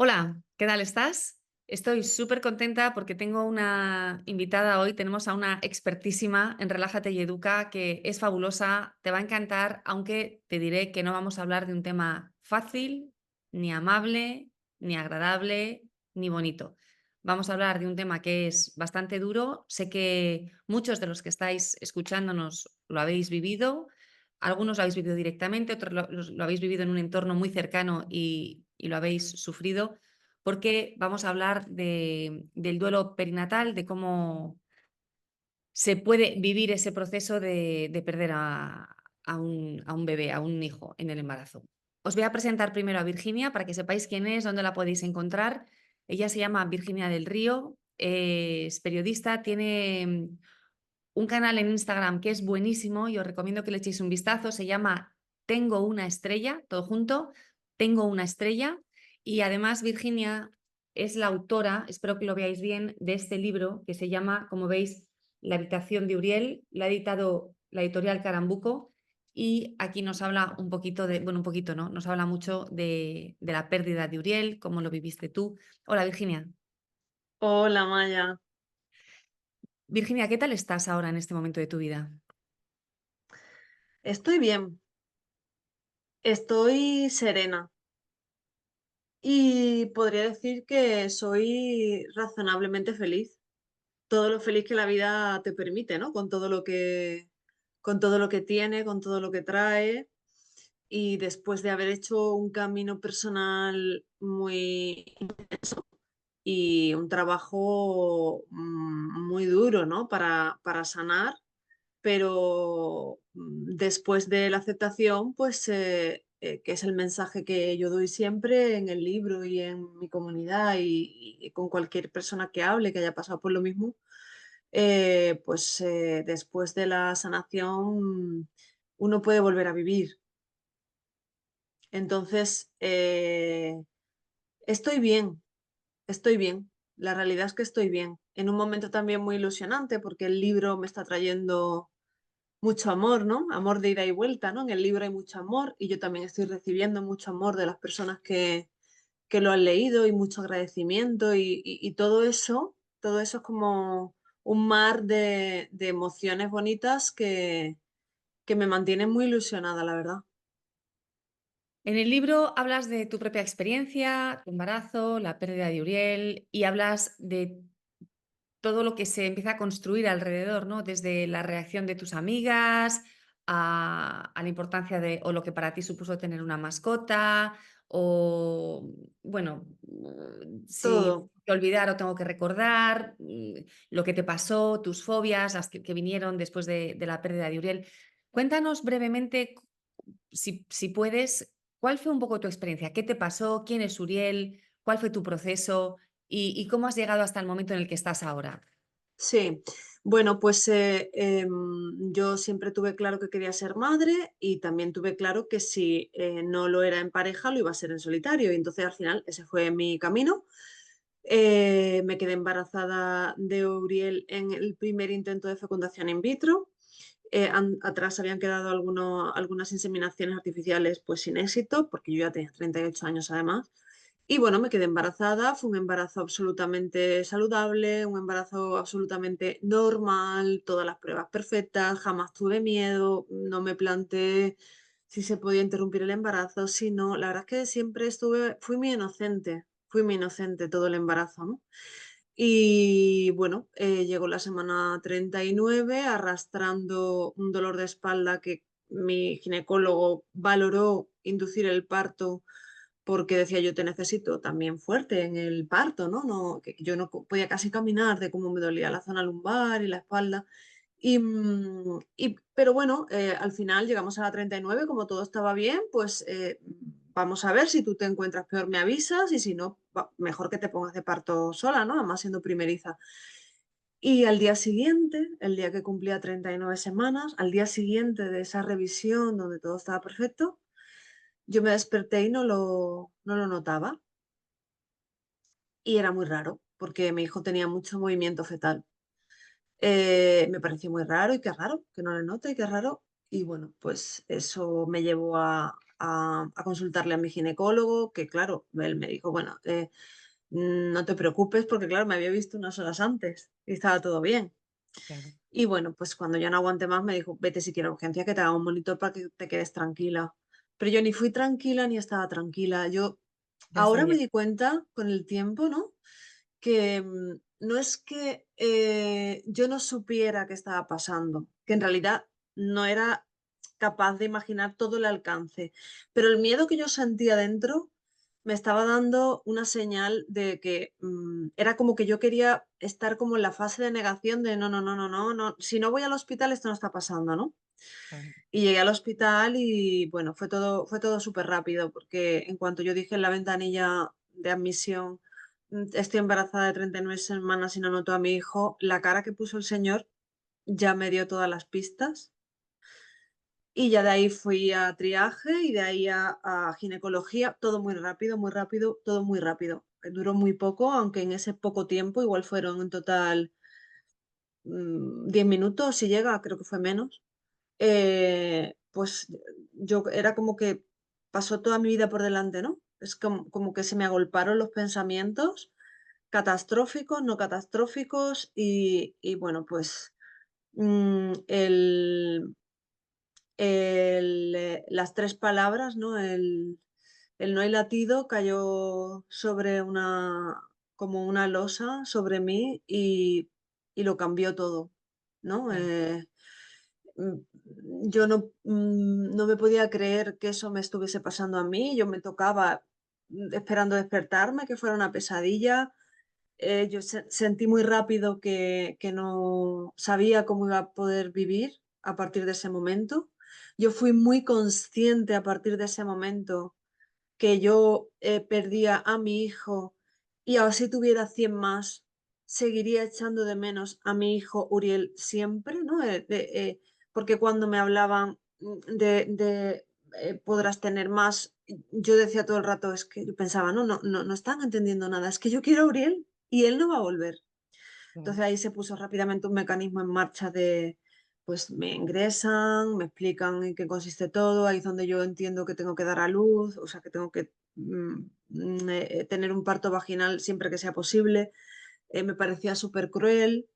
Hola, ¿qué tal estás? Estoy súper contenta porque tengo una invitada hoy. Tenemos a una expertísima en Relájate y Educa que es fabulosa, te va a encantar, aunque te diré que no vamos a hablar de un tema fácil, ni amable, ni agradable, ni bonito. Vamos a hablar de un tema que es bastante duro. Sé que muchos de los que estáis escuchándonos lo habéis vivido. Algunos lo habéis vivido directamente, otros lo habéis vivido en un entorno muy cercano y lo habéis sufrido, porque vamos a hablar del duelo perinatal, de cómo se puede vivir ese proceso de perder a un bebé, a un hijo en el embarazo. Os voy a presentar primero a Virginia para que sepáis quién es, dónde la podéis encontrar. Ella se llama Virginia del Río, es periodista, tiene un canal en Instagram que es buenísimo y os recomiendo que le echéis un vistazo. Se llama Tengo una estrella, todo junto, Tengo una estrella. Y además Virginia es la autora, espero que lo veáis bien, de este libro que se llama, como veis, La habitación de Uriel. La ha editado la editorial Carambuco y aquí nos habla un poquito de, bueno, un poquito, ¿no? Nos habla mucho de la pérdida de Uriel, cómo lo viviste tú. Hola Virginia. Hola Maya, Virginia, ¿qué tal estás ahora en este momento de tu vida? estoy bien, estoy serena y podría decir que soy razonablemente feliz. Todo lo feliz que la vida te permite, ¿no? Con todo lo que tiene, con todo lo que trae. Y después de haber hecho un camino personal muy y un trabajo muy duro, ¿no? Para sanar. Pero después de la aceptación, pues, que es el mensaje que yo doy siempre en el libro y en mi comunidad y con cualquier persona que hable, que haya pasado por lo mismo, pues después de la sanación uno puede volver a vivir. Entonces, estoy bien, estoy bien. La realidad es que estoy bien. En un momento también muy ilusionante porque el libro me está trayendo mucho amor, ¿no? Amor de ida y vuelta, ¿no? En el libro hay mucho amor y yo también estoy recibiendo mucho amor de las personas que lo han leído y mucho agradecimiento y todo eso es como un mar de emociones bonitas que me mantienen muy ilusionada, la verdad. En el libro hablas de tu propia experiencia, tu embarazo, la pérdida de Uriel y hablas de todo lo que se empieza a construir alrededor, ¿no? Desde la reacción de tus amigas a la importancia de o lo que para ti supuso tener una mascota o, bueno, si Todo. que olvidar o tengo que recordar, lo que te pasó, tus fobias, las que vinieron después de la pérdida de Uriel. Cuéntanos brevemente si puedes, ¿cuál fue un poco tu experiencia? ¿Qué te pasó? ¿Quién es Uriel? ¿Cuál fue tu proceso? ¿Y cómo has llegado hasta el momento en el que estás ahora? Sí, bueno, pues yo siempre tuve claro que quería ser madre y también tuve claro que si no lo era en pareja, lo iba a ser en solitario. Y entonces al final ese fue mi camino. Me quedé embarazada de Uriel en el primer intento de fecundación in vitro. Atrás habían quedado algunas inseminaciones artificiales pues sin éxito, porque yo ya tenía 38 años además. Y bueno, me quedé embarazada, fue un embarazo absolutamente saludable, un embarazo absolutamente normal, todas las pruebas perfectas, jamás tuve miedo, no me planteé si se podía interrumpir el embarazo, si no, la verdad es que siempre fui muy inocente todo el embarazo, ¿no? Y bueno, llegó la semana 39 arrastrando un dolor de espalda que mi ginecólogo valoró inducir el parto porque decía yo te necesito también fuerte en el parto, ¿no? No, que yo no podía casi caminar de cómo me dolía la zona lumbar y la espalda. Pero bueno, al final llegamos a la 39, como todo estaba bien, pues vamos a ver, si tú te encuentras peor me avisas y si no, mejor que te pongas de parto sola, ¿no? Además siendo primeriza. Y al día siguiente, el día que cumplía 39 semanas, al día siguiente de esa revisión donde todo estaba perfecto, yo me desperté y no lo notaba. Y era muy raro, porque mi hijo tenía mucho movimiento fetal. Me pareció muy raro y qué raro, que no le note y qué raro. Y bueno, pues eso me llevó a consultarle a mi ginecólogo, que claro, él me dijo, bueno, no te preocupes porque claro, me había visto unas horas antes y estaba todo bien. claro. Y bueno, pues cuando ya no aguanté más me dijo, vete si quieres a urgencia que te haga un monitor para que te quedes tranquila. Pero yo ni fui tranquila ni estaba tranquila. Yo Ya ahora me sabía. di cuenta con el tiempo, ¿no? Que no es que yo no supiera qué estaba pasando, que en realidad no era capaz de imaginar todo el alcance, pero el miedo que yo sentía dentro me estaba dando una señal de que era como que yo quería estar como en la fase de negación de no, no, no, no, no, no, si no voy al hospital esto no está pasando, ¿no? Claro, Y llegué al hospital y bueno, fue todo súper rápido, porque en cuanto yo dije en la ventanilla de admisión, estoy embarazada de 39 semanas y no noto a mi hijo, la cara que puso el señor ya me dio todas las pistas. Y ya de ahí fui a triaje y de ahí a ginecología, todo muy rápido, todo muy rápido. Duró muy poco, aunque en ese poco tiempo igual fueron en total 10 minutos, si llega, creo que fue menos. Pues yo era como que pasó toda mi vida por delante, ¿no? Es como que se me agolparon los pensamientos catastróficos, no catastróficos y bueno, pues mm, el, las tres palabras, ¿no? El no hay latido cayó sobre como una losa sobre mí y lo cambió todo, ¿no? claro. Mm, yo no me podía creer que eso me estuviese pasando a mí. Yo me tocaba esperando despertarme, que fuera una pesadilla. Yo sentí muy rápido que no sabía cómo iba a poder vivir a partir de ese momento. Yo fui muy consciente a partir de ese momento que yo perdía a mi hijo y así tuviera 100 más, seguiría echando de menos a mi hijo Uriel siempre, ¿no? Porque cuando me hablaban podrás tener más, yo decía todo el rato, es que yo pensaba, no están entendiendo nada, es que yo quiero a Uriel y él no va a volver. Claro. Entonces ahí se puso rápidamente un mecanismo en marcha de, pues me ingresan, me explican en qué consiste todo, ahí es donde yo entiendo que tengo que dar a luz, o sea, que tengo que tener un parto vaginal siempre que sea posible. Me parecía súper cruel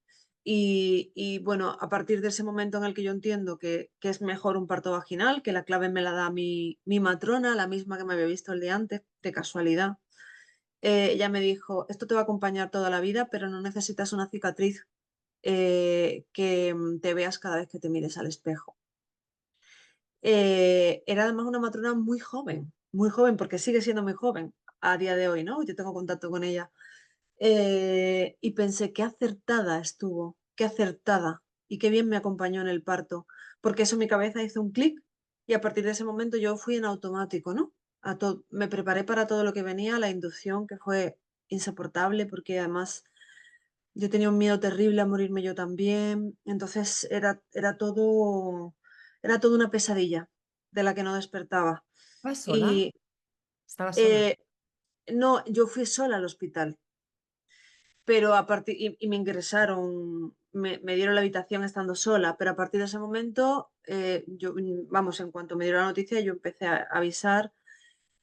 y bueno, a partir de ese momento en el que yo entiendo que es mejor un parto vaginal, que la clave me la da mi matrona, la misma que me había visto el día antes, de casualidad. Ella me dijo, esto te va a acompañar toda la vida, pero no necesitas una cicatriz que te veas cada vez que te mires al espejo. Era además una matrona muy joven, porque sigue siendo muy joven a día de hoy, ¿no? Yo tengo contacto con ella. Y pensé, qué acertada estuvo, qué acertada y qué bien me acompañó en el parto, porque eso en mi cabeza hizo un clic y a partir de ese momento yo fui en automático, ¿no? Me preparé para todo lo que venía, la inducción que fue insoportable porque además yo tenía un miedo terrible a morirme yo también, entonces era todo una pesadilla de la que no despertaba. ¿Estabas sola? Y Estabas sola. eh, no, yo fui sola al hospital. Pero a partir, y me ingresaron, me dieron la habitación estando sola, pero a partir de ese momento, vamos, en cuanto me dieron la noticia, yo empecé a avisar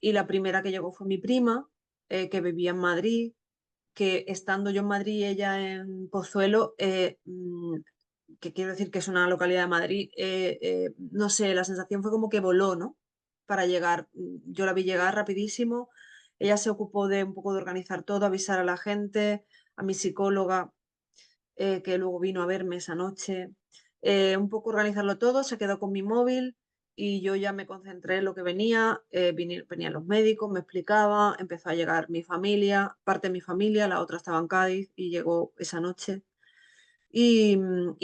y la primera que llegó fue mi prima, que vivía en Madrid, que estando yo en Madrid y ella en Pozuelo, que quiero decir que es una localidad de Madrid, no sé, la sensación fue como que voló, ¿no? Para llegar. Yo la vi llegar rapidísimo. Ella se ocupó de un poco de organizar todo, avisar a la gente, a mi psicóloga, que luego vino a verme esa noche, un poco organizarlo todo, se quedó con mi móvil y yo ya me concentré en lo que venía, venían los médicos, me explicaba, empezó a llegar mi familia, parte de mi familia, la otra estaba en Cádiz y llegó esa noche. Y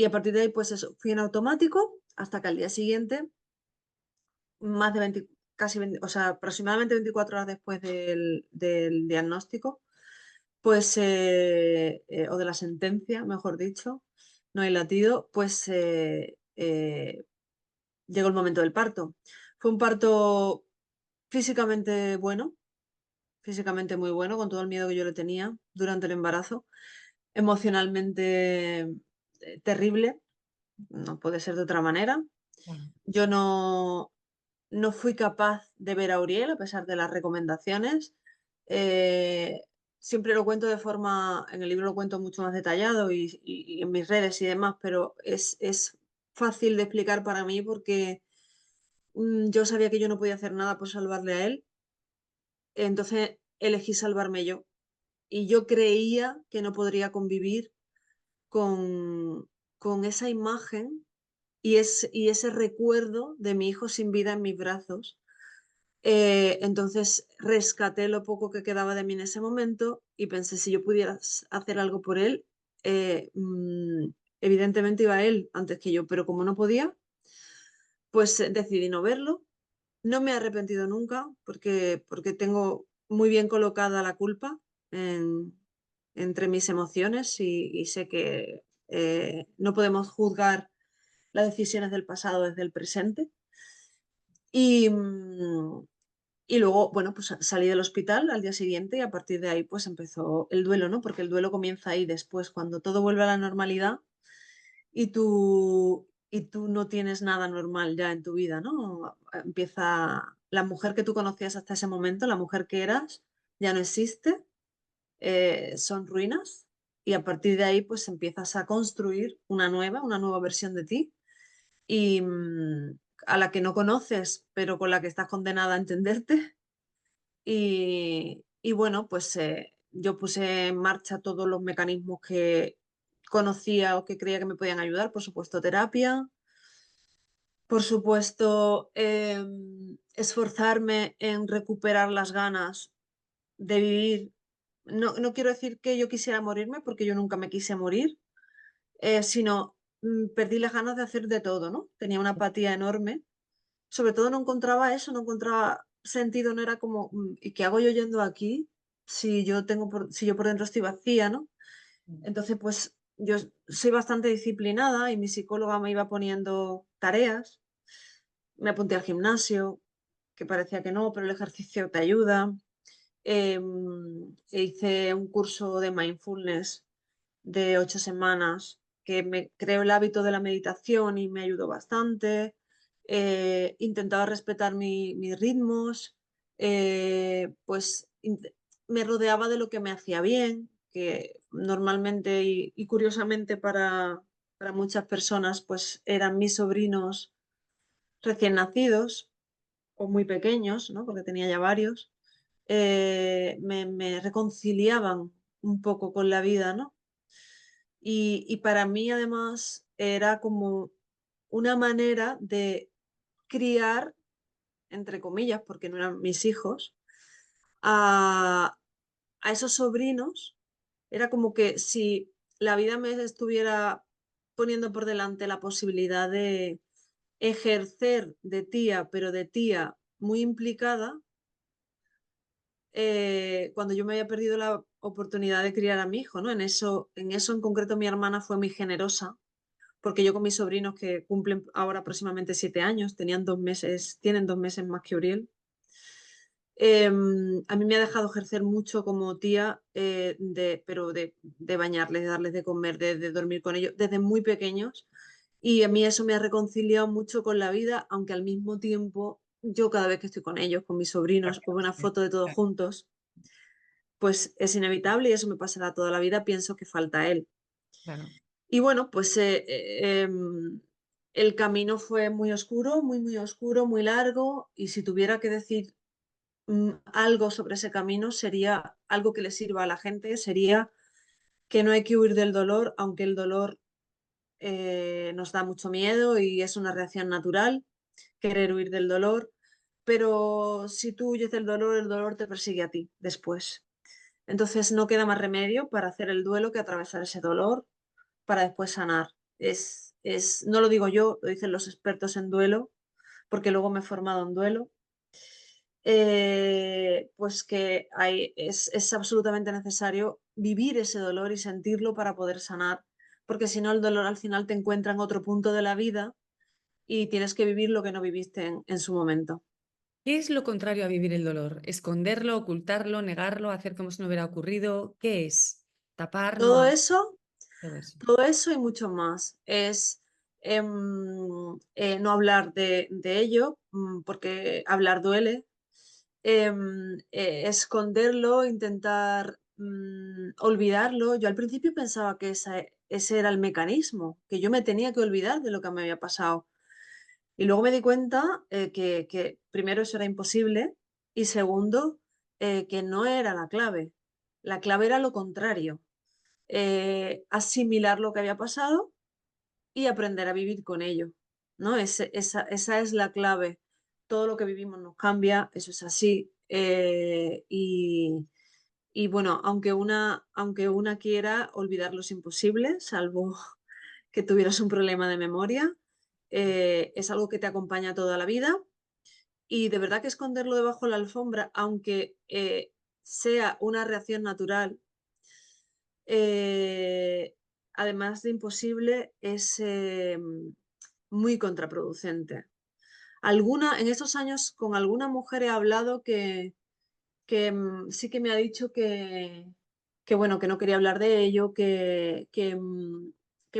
a partir de ahí, pues eso, fui en automático hasta que al día siguiente, más de 20, casi 20, o sea, aproximadamente 24 horas después del diagnóstico, pues, o de la sentencia, mejor dicho, no hay latido, pues llegó el momento del parto. Fue un parto físicamente bueno, físicamente muy bueno, con todo el miedo que yo le tenía durante el embarazo, emocionalmente terrible, no puede ser de otra manera. Claro. Yo no, no fui capaz de ver a Uriel a pesar de las recomendaciones. Eh, Siempre lo cuento de forma, en el libro lo cuento mucho más detallado y en mis redes y demás, pero es fácil de explicar para mí porque yo sabía que yo no podía hacer nada por salvarle a él, entonces elegí salvarme yo. Y yo creía que no podría convivir con, con esa imagen y ese recuerdo de mi hijo sin vida en mis brazos. Entonces rescaté lo poco que quedaba de mí en ese momento y pensé, si yo pudiera hacer algo por él, eh, mm, evidentemente iba él antes que yo, pero como no podía, pues decidí no verlo. No me he arrepentido nunca porque tengo muy bien colocada la culpa en- entre mis emociones y sé que no podemos juzgar las decisiones del pasado desde el presente. Y, y luego, bueno, pues salí del hospital al día siguiente y a partir de ahí pues empezó el duelo, ¿no? Porque el duelo comienza ahí después, cuando todo vuelve a la normalidad y tú no tienes nada normal ya en tu vida, ¿no? Empieza la mujer que tú conocías hasta ese momento, la mujer que eras, ya no existe, son ruinas y a partir de ahí pues empiezas a construir una nueva versión de ti y a la que no conoces, pero con la que estás condenada a entenderte. Y bueno, pues yo puse en marcha todos los mecanismos que conocía o que creía que me podían ayudar, por supuesto, terapia, por supuesto, esforzarme en recuperar las ganas de vivir. No, no quiero decir que yo quisiera morirme, porque yo nunca me quise morir, sino perdí las ganas de hacer de todo, ¿no? Tenía una apatía enorme. Sobre todo no encontraba eso, no encontraba sentido, no era como, ¿y qué hago yo yendo aquí si yo por dentro estoy vacía, ¿no? Entonces, pues yo soy bastante disciplinada y mi psicóloga me iba poniendo tareas. Me apunté al gimnasio, que parecía que no, pero el ejercicio te ayuda. Hice un curso de mindfulness de 8 semanas que me creó el hábito de la meditación y me ayudó bastante. Intentaba respetar mis ritmos, pues me rodeaba de lo que me hacía bien, que normalmente y curiosamente para muchas personas pues eran mis sobrinos recién nacidos o muy pequeños, ¿no? Porque tenía ya varios. Me reconciliaban un poco con la vida, ¿no? Y para mí, además, era como una manera de criar, entre comillas, porque no eran mis hijos, a, a esos sobrinos. Era como que si la vida me estuviera poniendo por delante la posibilidad de ejercer de tía, pero de tía muy implicada, cuando yo me había perdido la oportunidad de criar a mi hijo, ¿no? En eso en concreto mi hermana fue muy generosa porque yo con mis sobrinos que cumplen ahora aproximadamente 7 años, tienen 2 meses más que Uriel. A mí me ha dejado ejercer mucho como tía, pero de bañarles, de darles de comer, de dormir con ellos desde muy pequeños. Y a mí eso me ha reconciliado mucho con la vida, aunque al mismo tiempo yo cada vez que estoy con ellos, con mis sobrinos, o veo una foto de todos juntos, pues es inevitable y eso me pasará toda la vida, pienso que falta él. Claro. Y bueno, pues el camino fue muy oscuro, muy, muy oscuro, muy largo, y si tuviera que decir algo sobre ese camino, sería algo que le sirva a la gente, sería que no hay que huir del dolor, aunque el dolor nos da mucho miedo y es una reacción natural, querer huir del dolor, pero si tú huyes del dolor, el dolor te persigue a ti después. Entonces no queda más remedio para hacer el duelo que atravesar ese dolor para después sanar. No lo digo yo, lo dicen los expertos en duelo, porque luego me he formado en duelo. Pues que es absolutamente necesario vivir ese dolor y sentirlo para poder sanar, porque si no el dolor al final te encuentra en otro punto de la vida y tienes que vivir lo que no viviste en su momento. ¿Qué es lo contrario a vivir el dolor? ¿Esconderlo, ocultarlo, negarlo, hacer como si no hubiera ocurrido? ¿Qué es? ¿Tapar? No Todo hablar. eso Todo eso. Todo eso y mucho más. Es no hablar de ello. porque hablar duele, esconderlo, intentar, olvidarlo. Yo al principio pensaba que ese era el mecanismo, que yo me tenía que olvidar de lo que me había pasado. Y luego me di cuenta, que primero eso era imposible y segundo, que no era la clave. La clave era lo contrario, asimilar lo que había pasado y aprender a vivir con ello, ¿no? Esa es la clave. Todo lo que vivimos nos cambia, eso es así. Y bueno, aunque una quiera, olvidarlo es imposible, salvo que tuvieras un problema de memoria. Es algo que te acompaña toda la vida y de verdad que esconderlo debajo de la alfombra, aunque sea una reacción natural, eh, además de imposible, es muy contraproducente. En estos años con alguna mujer he hablado que sí que me ha dicho que bueno, que no quería hablar de ello, que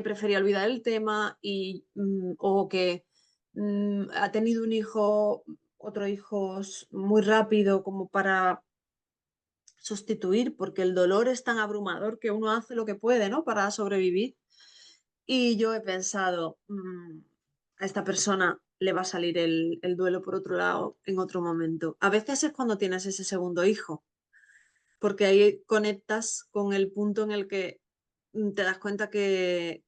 prefería olvidar el tema o que ha tenido un hijo, otro hijo muy rápido como para sustituir, porque el dolor es tan abrumador que uno hace lo que puede, ¿no? Para sobrevivir. Y yo he pensado, a esta persona le va a salir el duelo por otro lado en otro momento. A veces es cuando tienes ese segundo hijo, porque ahí conectas con el punto en el que te das cuenta que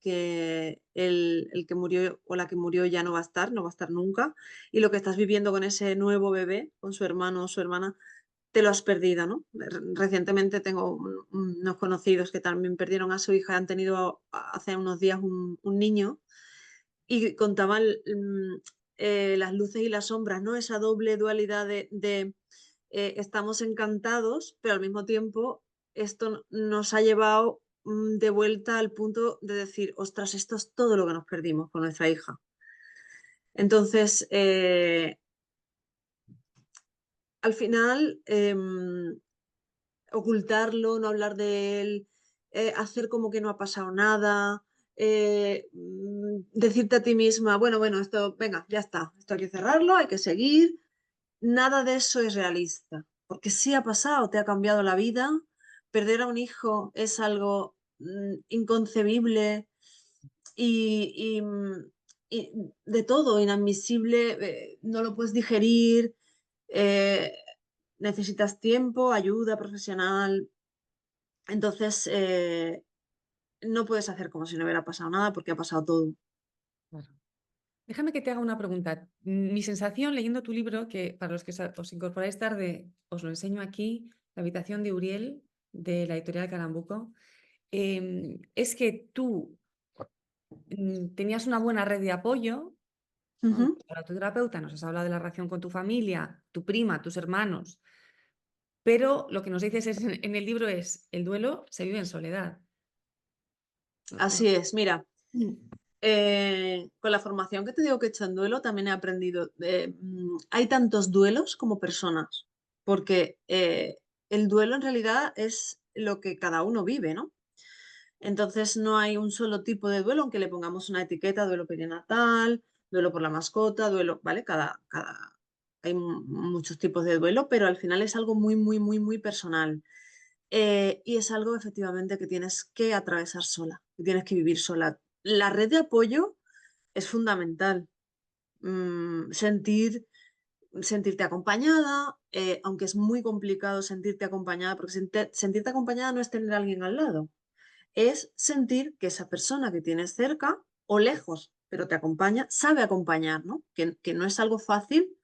el que murió o la que murió ya no va a estar, no va a estar nunca, y lo que estás viviendo con ese nuevo bebé, con su hermano o su hermana, te lo has perdido, ¿no? Recientemente tengo unos conocidos que también perdieron a su hija, han tenido hace unos días un niño y contaban las luces y las sombras, ¿no? Esa doble dualidad de estamos encantados, pero al mismo tiempo esto nos ha llevado de vuelta al punto de decir, ostras, esto es todo lo que nos perdimos con nuestra hija. Entonces, al final, ocultarlo, no hablar de él, hacer como que no ha pasado nada, decirte a ti misma, bueno, bueno, esto, venga, ya está, esto hay que cerrarlo, hay que seguir. Nada de eso es realista, porque sí ha pasado, te ha cambiado la vida. Perder a un hijo es algo inconcebible y de todo, inadmisible, no lo puedes digerir, eh, necesitas tiempo, ayuda profesional. Entonces, no puedes hacer como si no hubiera pasado nada porque ha pasado todo. Claro. Déjame que te haga una pregunta. Mi sensación leyendo tu libro, que para los que os incorporáis tarde, os lo enseño aquí, La habitación de Uriel, de la editorial Carambuco, es que tú tenías una buena red de apoyo, ¿no? Ujú. Para tu terapeuta nos has hablado de la relación con tu familia, tu prima, tus hermanos, pero lo que nos dices en el libro es, el duelo se vive en soledad. Así es, mira, Mm. con la formación que te digo que he hecho en duelo, también he aprendido, hay tantos duelos como personas, porque el duelo en realidad es lo que cada uno vive, ¿no? Entonces no hay un solo tipo de duelo, aunque le pongamos una etiqueta, duelo perinatal, duelo por la mascota, duelo, ¿vale? Hay muchos tipos de duelo, pero al final es algo muy, muy, muy, muy personal. Y es algo efectivamente que tienes que atravesar sola, que tienes que vivir sola. La red de apoyo es fundamental. Sentirte acompañada, aunque es muy complicado sentirte acompañada, porque sentirte acompañada no es tener a alguien al lado, es sentir que esa persona que tienes cerca o lejos, pero te acompaña, sabe acompañar, ¿no? Que no es algo fácil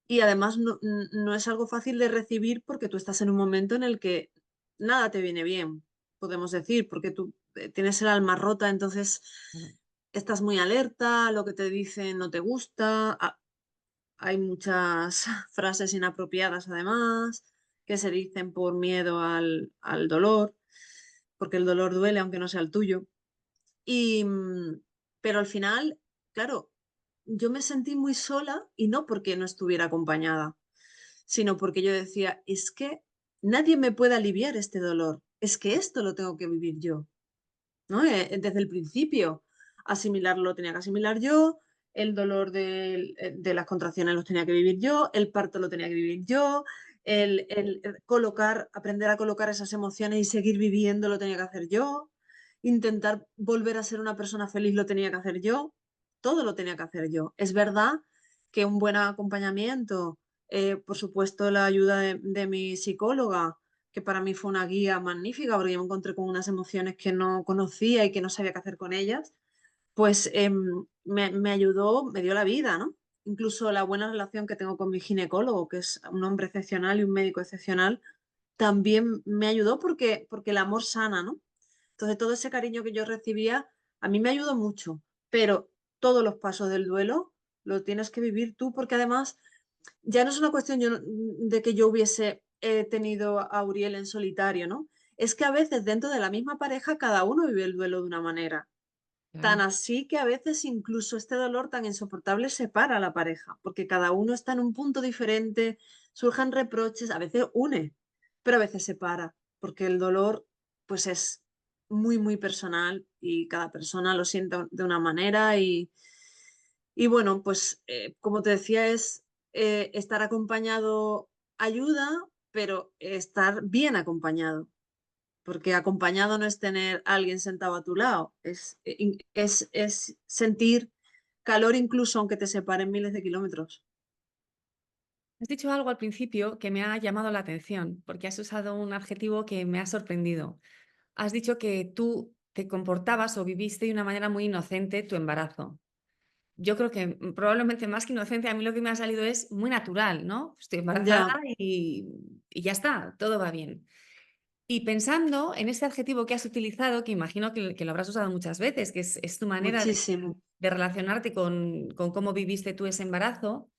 y además no es algo fácil de recibir porque tú estás en un momento en el que nada te viene bien, podemos decir, porque tú tienes el alma rota, entonces Bueno, estás muy alerta, lo que te dicen no te gusta, hay muchas frases inapropiadas además que se dicen por miedo al dolor, porque el dolor duele aunque no sea el tuyo. Y, pero al final, claro, yo me sentí muy sola y no porque no estuviera acompañada, sino porque yo decía, es que nadie me puede aliviar este dolor, es que esto lo tengo que vivir yo, ¿no? Desde el principio, asimilarlo lo tenía que asimilar yo, el dolor de las contracciones los tenía que vivir yo, el parto lo tenía que vivir yo, el colocar, aprender a colocar esas emociones y seguir viviendo lo tenía que hacer yo, intentar volver a ser una persona feliz lo tenía que hacer yo, todo lo tenía que hacer yo. Es verdad que un buen acompañamiento, por supuesto la ayuda de mi psicóloga, que para mí fue una guía magnífica, porque yo me encontré con unas emociones que no conocía y que no sabía qué hacer con ellas, pues me ayudó, me dio la vida, ¿no? Incluso la buena relación que tengo con mi ginecólogo, que es un hombre excepcional y un médico excepcional, también me ayudó porque el amor sana, ¿no? Entonces todo ese cariño que yo recibía a mí me ayudó mucho, pero todos los pasos del duelo lo tienes que vivir tú, porque además ya no es una cuestión de que yo hubiese tenido a Uriel en solitario, ¿no? Es que a veces dentro de la misma pareja cada uno vive el duelo de una manera. Tan Claro. así que a veces incluso este dolor tan insoportable separa a la pareja, porque cada uno está en un punto diferente, surgen reproches, a veces une, pero a veces separa, porque el dolor pues es muy, muy personal y cada persona lo siente de una manera y bueno, pues como te decía, es estar acompañado ayuda, pero estar bien acompañado. Porque acompañado no es tener a alguien sentado a tu lado, es sentir calor incluso aunque te separen miles de kilómetros. Has dicho algo al principio que me ha llamado la atención, porque has usado un adjetivo que me ha sorprendido. Has dicho que tú te comportabas o viviste de una manera muy inocente tu embarazo. Yo creo que probablemente más que inocente, a mí lo que me ha salido es muy natural, ¿no? Estoy embarazada Ya, y, y ya está, todo va bien. Y pensando en ese adjetivo que has utilizado, que imagino que lo habrás usado muchas veces, que es tu manera muchísimo. de relacionarte con cómo viviste tú ese embarazo,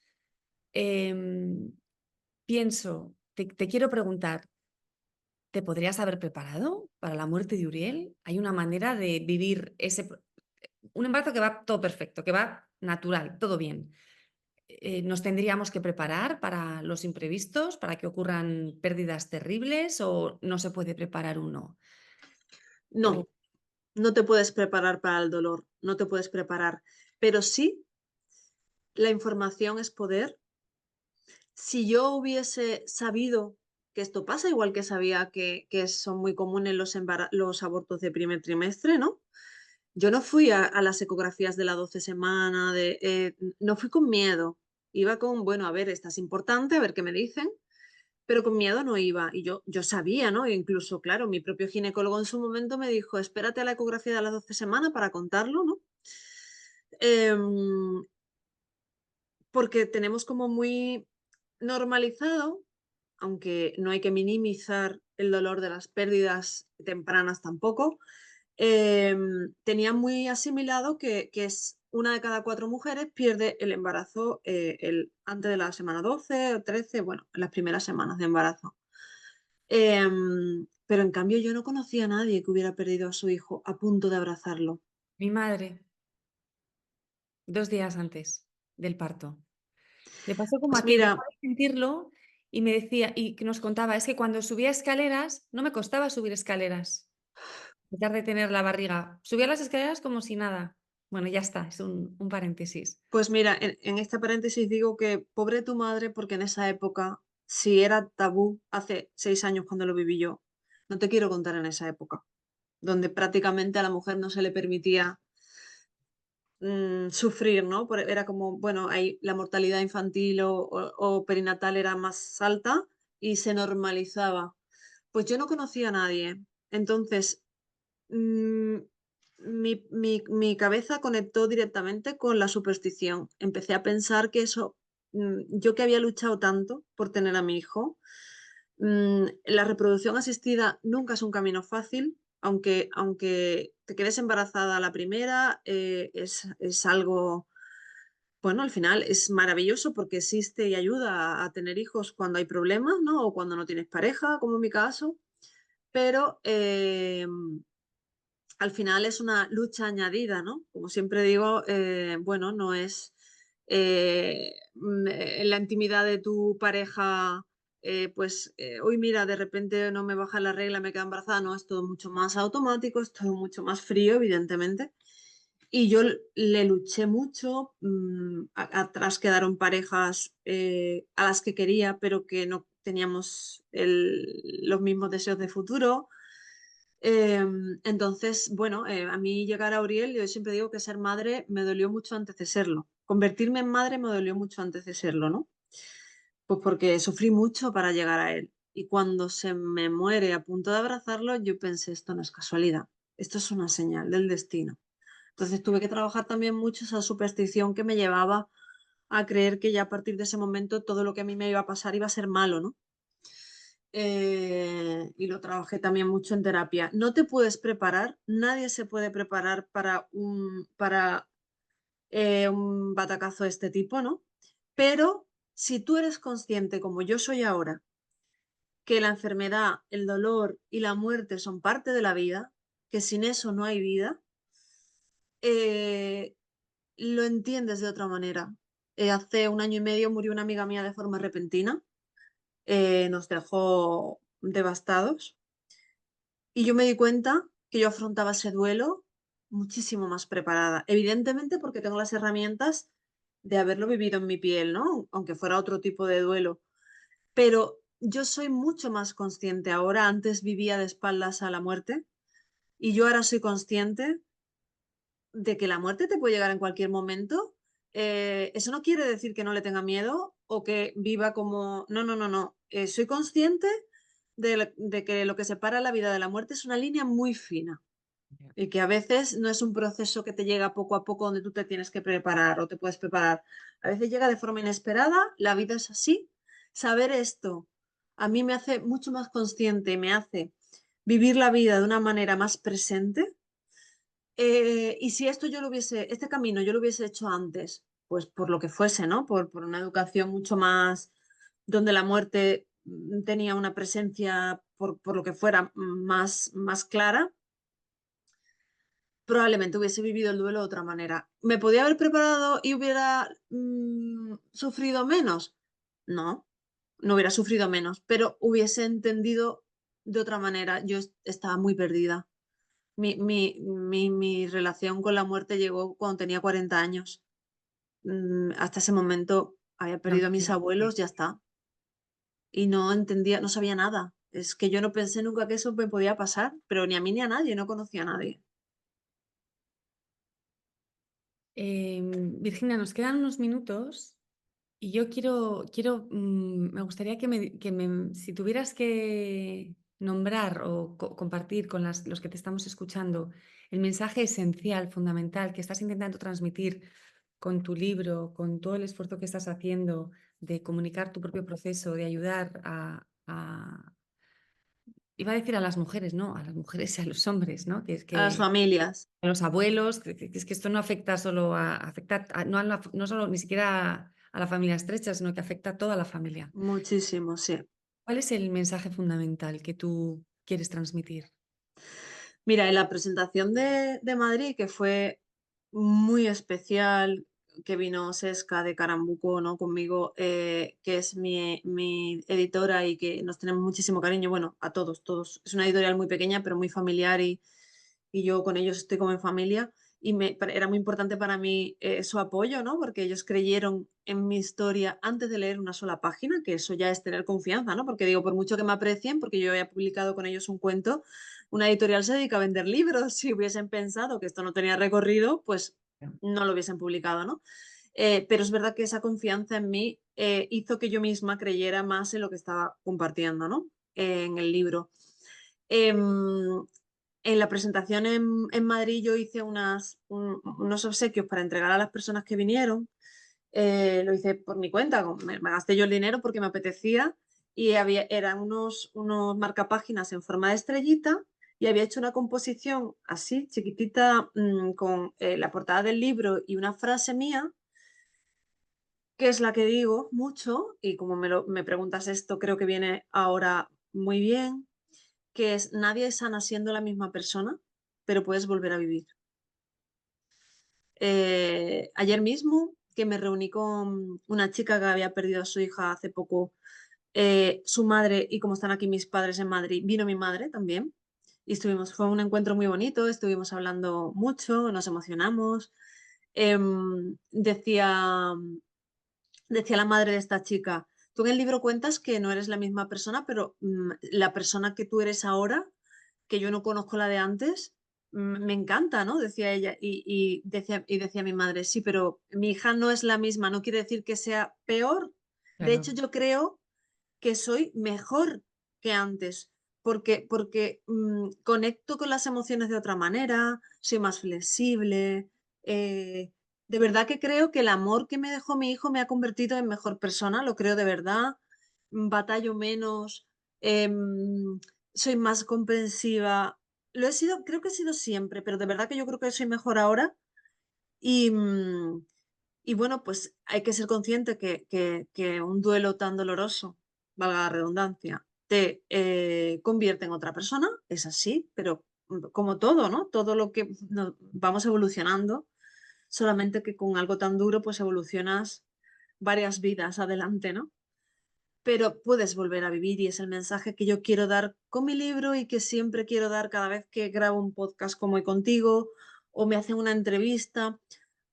em, pienso, te quiero preguntar, ¿te podrías haber preparado para la muerte de Uriel? ¿Hay una manera de vivir un embarazo que va todo perfecto, que va natural, todo bien? ¿Nos tendríamos que preparar para los imprevistos, para que ocurran pérdidas terribles o no se puede preparar uno? O- No, no te puedes preparar para el dolor, no te puedes preparar, pero sí, la información es poder. Si yo hubiese sabido que esto pasa, igual que sabía que son muy comunes los abortos de primer trimestre, ¿no? Yo no fui a las ecografías de la 12 semana, no fui con miedo. Iba con, bueno, a ver, esta es importante, a ver qué me dicen, pero con miedo no iba. Y yo sabía, ¿no? E incluso, claro, mi propio ginecólogo en su momento me dijo, espérate a la ecografía de las 12 semanas para contarlo, ¿no? Em, Porque tenemos como muy normalizado, aunque no hay que minimizar el dolor de las pérdidas tempranas tampoco, tenía muy asimilado que es una de cada 4 mujeres pierde el embarazo antes de la semana 12 o 13, bueno, en las primeras semanas de embarazo. Pero en cambio yo no conocía a nadie que hubiera perdido a su hijo a punto de abrazarlo. Mi madre, 2 días antes del parto. Le pasó como Pues a ti, mira, dejó de sentirlo y me decía, y que nos contaba, es que cuando subía escaleras, no me costaba subir escaleras, a pesar de tener la barriga. Subía las escaleras como si nada. Bueno, ya está, es un paréntesis. Pues mira, en este paréntesis digo que pobre tu madre, porque en esa época, si era tabú, hace 6 años cuando lo viví yo, no te quiero contar en esa época, donde prácticamente a la mujer no se le permitía sufrir, ¿no? Era como, bueno, ahí la mortalidad infantil o perinatal era más alta y se normalizaba. Pues yo no conocía a nadie. Entonces, mm, mi cabeza conectó directamente con la superstición. Empecé a pensar que eso, yo que había luchado tanto por tener a mi hijo, la reproducción asistida nunca es un camino fácil, aunque te quedes embarazada a la primera, es algo, bueno, al final es maravilloso porque existe y ayuda a tener hijos cuando hay problemas, ¿no? O cuando no tienes pareja, como en mi caso, pero al final es una lucha añadida, ¿no? Como siempre digo, bueno, no es en la intimidad de tu pareja, pues, uy, mira, de repente no me baja la regla, me quedo embarazada, no, es todo mucho más automático, es todo mucho más frío, evidentemente. Y yo le luché mucho, atrás quedaron parejas, a las que quería, pero que no teníamos los mismos deseos de futuro. Entonces, bueno, a mí llegar a Uriel, yo siempre digo que ser madre me dolió mucho antes de serlo. Convertirme en madre me dolió mucho antes de serlo, ¿no? Pues porque sufrí mucho para llegar a él. Y cuando se me muere a punto de abrazarlo, yo pensé, esto no es casualidad, esto es una señal del destino. Entonces tuve que trabajar también mucho esa superstición que me llevaba a creer que ya a partir de ese momento todo lo que a mí me iba a pasar iba a ser malo, ¿no? Y lo trabajé también mucho en terapia. No te puedes preparar, nadie se puede preparar para un batacazo de este tipo, ¿no? Pero si tú eres consciente, como yo soy ahora, que la enfermedad, el dolor y la muerte son parte de la vida, que sin eso no hay vida, eh, lo entiendes de otra manera. Hace 1 año y medio murió una amiga mía de forma repentina, nos dejó devastados y yo me di cuenta que yo afrontaba ese duelo muchísimo más preparada. Evidentemente porque tengo las herramientas de haberlo vivido en mi piel, ¿no? Aunque fuera otro tipo de duelo. Pero yo soy mucho más consciente ahora. Antes vivía de espaldas a la muerte y yo ahora soy consciente de que la muerte te puede llegar en cualquier momento. Eso no quiere decir que no le tenga miedo o que viva como... No, no, no, no. Soy consciente de que lo que separa la vida de la muerte es una línea muy fina Ya. y que a veces no es un proceso que te llega poco a poco donde tú te tienes que preparar o te puedes preparar. A veces llega de forma inesperada, la vida es así. Saber esto a mí me hace mucho más consciente, me hace vivir la vida de una manera más presente. Y si este camino yo lo hubiese hecho antes, pues por lo que fuese, ¿no? Por una educación mucho más, donde la muerte tenía una presencia, por lo que fuera, más clara, probablemente hubiese vivido el duelo de otra manera. ¿Me podía haber preparado y hubiera sufrido menos? No, no hubiera sufrido menos, pero hubiese entendido de otra manera. Yo estaba muy perdida. Mi relación con la muerte llegó cuando tenía 40 años. Hasta ese momento había No, perdido a mis abuelos, ya está. Y no entendía, no sabía nada. Es que yo no pensé nunca que eso me podía pasar, pero ni a mí ni a nadie, no conocía a nadie. Virginia, nos quedan unos minutos y yo me gustaría si tuvieras que nombrar o compartir con los que te estamos escuchando el mensaje esencial, fundamental, que estás intentando transmitir con tu libro, con todo el esfuerzo que estás haciendo de comunicar tu propio proceso, de ayudar iba a decir a las mujeres, no, a las mujeres y a los hombres, ¿no? Que es A las que familias, a los abuelos, es que esto no afecta solo no, no solo ni siquiera a la familia estrecha, sino que afecta a toda la familia. muchísimo, sí. ¿Cuál es el mensaje fundamental que tú quieres transmitir? Mira, en la presentación de Madrid, que fue muy especial, que vino Sesca de Carambuco, ¿no? Conmigo, que es mi editora y que nos tenemos muchísimo cariño, bueno, a todos, todos. Es una editorial muy pequeña, pero muy familiar y yo con ellos estoy como en familia. Y era muy importante para mí su apoyo, ¿no? Porque ellos creyeron en mi historia antes de leer una sola página, que eso ya es tener confianza, ¿no? Porque digo, por mucho que me aprecien, porque yo había publicado con ellos un cuento, una editorial se dedica a vender libros. Si hubiesen pensado que esto no tenía recorrido, pues no lo hubiesen publicado, ¿no? Pero es verdad que esa confianza en mí hizo que yo misma creyera más en lo que estaba compartiendo, ¿no? En el libro. Em, en la presentación en Madrid yo hice unos obsequios para entregar a las personas que vinieron. Lo hice por mi cuenta, me gasté yo el dinero porque me apetecía y eran unos marcapáginas en forma de estrellita y había hecho una composición así, chiquitita, con la portada del libro y una frase mía, que es la que digo mucho y como me preguntas esto, creo que viene ahora muy bien, que es: nadie sana siendo la misma persona, pero puedes volver a vivir. Ayer mismo que me reuní con una chica que había perdido a su hija hace poco, su madre, y como están aquí mis padres en Madrid, vino mi madre también. y fue un encuentro muy bonito, estuvimos hablando mucho, nos emocionamos. Decía la madre de esta chica, tú en el libro cuentas que no eres la misma persona, pero la persona que tú eres ahora, que yo no conozco la de antes, me encanta, ¿no? Decía ella. Y decía mi madre, sí, pero mi hija no es la misma, no quiere decir que sea peor. De hecho, Claro, yo creo que soy mejor que antes, porque conecto con las emociones de otra manera, soy más flexible. eh, de verdad que creo que el amor que me dejó mi hijo me ha convertido en mejor persona, lo creo de verdad. Batallo menos, em, soy más comprensiva. Lo he sido, creo que he sido siempre, pero de verdad que yo creo que soy mejor ahora. Y, y bueno, pues hay que ser consciente que un duelo tan doloroso, valga la redundancia, te convierte en otra persona, es así, pero como todo, ¿no? Todo lo que vamos evolucionando, solamente que con algo tan duro, pues evolucionas varias vidas adelante, ¿no? Pero puedes volver a vivir y es el mensaje que yo quiero dar con mi libro y que siempre quiero dar cada vez que grabo un podcast como hoy contigo o me hacen una entrevista,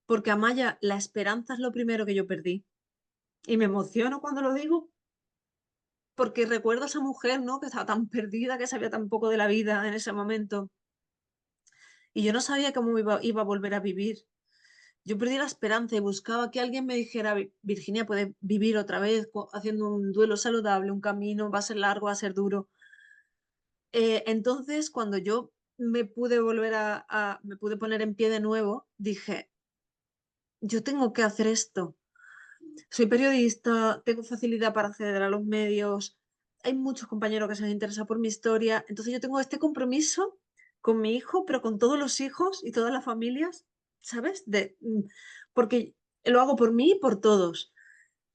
porque Amaya, la esperanza es lo primero que yo perdí. Y me emociono cuando lo digo, porque recuerdo a esa mujer, ¿no? Que estaba tan perdida, que sabía tan poco de la vida en ese momento. Y yo no sabía cómo iba a volver a vivir. Yo perdí la esperanza y buscaba que alguien me dijera, Virginia, puedes vivir otra vez haciendo un duelo saludable, un camino, va a ser largo, va a ser duro. Entonces, cuando yo me pude me pude poner en pie de nuevo, dije, yo tengo que hacer esto. Soy periodista, tengo facilidad para acceder a los medios, hay muchos compañeros que se han interesado por mi historia, entonces yo tengo este compromiso con mi hijo, pero con todos los hijos y todas las familias, ¿sabes? Porque lo hago por mí y por todos.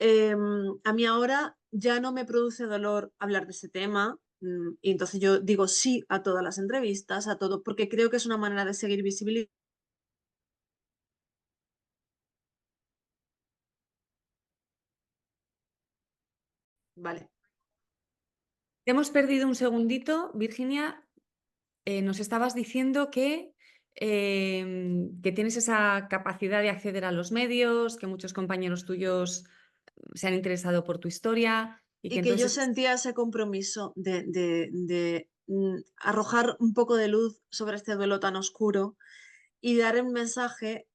A mí ahora ya no me produce dolor hablar de ese tema, y entonces yo digo sí a todas las entrevistas, a todo, porque creo que es una manera de seguir visibilizando. Vale. hemos perdido un segundito, Virginia. Nos estabas diciendo que tienes esa capacidad de acceder a los medios, que muchos compañeros tuyos se han interesado por tu historia y que Y que yo entonces sentía ese compromiso de arrojar un poco de luz sobre este duelo tan oscuro y dar un mensaje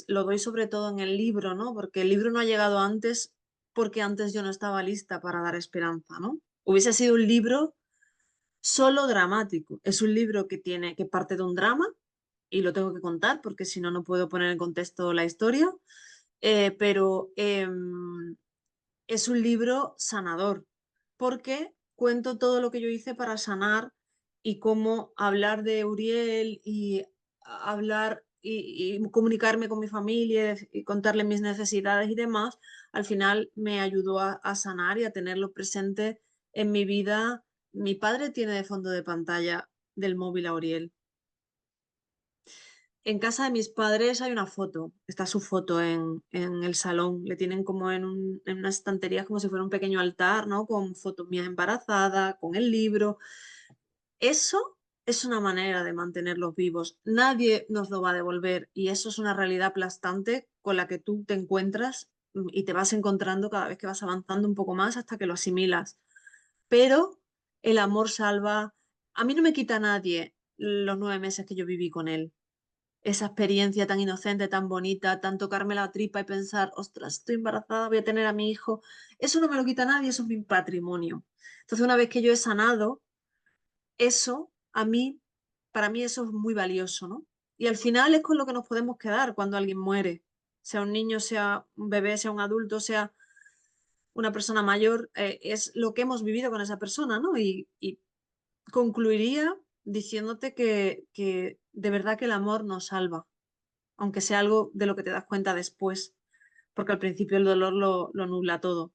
lo doy sobre todo en el libro, ¿no? Porque el libro no ha llegado antes porque antes yo no estaba lista para dar esperanza, ¿no? Hubiese sido un libro solo dramático. Es un libro que parte de un drama y lo tengo que contar porque si no, no puedo poner en contexto la historia. Pero es un libro sanador, porque cuento todo lo que yo hice para sanar y cómo hablar de Uriel y hablar y comunicarme con mi familia y contarle mis necesidades y demás, al final me ayudó a sanar y a tenerlo presente en mi vida. Mi padre tiene de fondo de pantalla del móvil a Uriel. En casa de mis padres hay una foto, está su foto en el salón, le tienen como en unas estanterías como si fuera un pequeño altar, ¿no? Con fotos mías embarazada, con el libro. Eso es una manera de mantenerlos vivos. Nadie nos lo va a devolver y eso es una realidad aplastante con la que tú te encuentras y te vas encontrando cada vez que vas avanzando un poco más hasta que lo asimilas. Pero el amor salva. A mí no me quita nadie los 9 meses que yo viví con él, esa experiencia tan inocente, tan bonita, tan tocarme la tripa y pensar, ostras, estoy embarazada, voy a tener a mi hijo. Eso no me lo quita nadie, eso es mi patrimonio. Entonces, una vez que yo he sanado, eso a mí, para mí eso es muy valioso, ¿no? Y al final es con lo que nos podemos quedar cuando alguien muere, sea un niño, sea un bebé, sea un adulto, sea una persona mayor, es lo que hemos vivido con esa persona, ¿no? Y concluiría diciéndote que de verdad que el amor nos salva, aunque sea algo de lo que te das cuenta después, porque al principio el dolor lo nubla todo.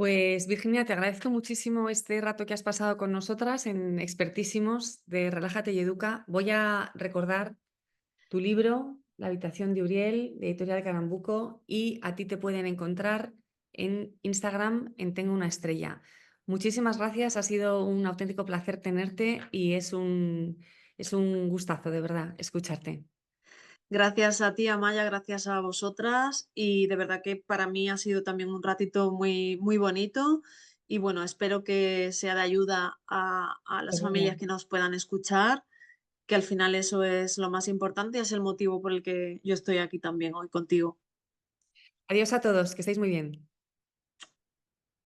pues Virginia, te agradezco muchísimo este rato que has pasado con nosotras en Expertísimos de Relájate y Educa. Voy a recordar tu libro, La habitación de Uriel, de Editorial Carambuco, y a ti te pueden encontrar en Instagram en Tengo una estrella. Muchísimas gracias, ha sido un auténtico placer tenerte y es un gustazo, de verdad, escucharte. Gracias a ti, Amaya, gracias a vosotras y de verdad que para mí ha sido también un ratito muy, muy bonito y bueno, espero que sea de ayuda a las Seguro. familias que nos puedan escuchar, que al final eso es lo más importante y es el motivo por el que yo estoy aquí también hoy contigo. Adiós a todos, que estéis muy bien.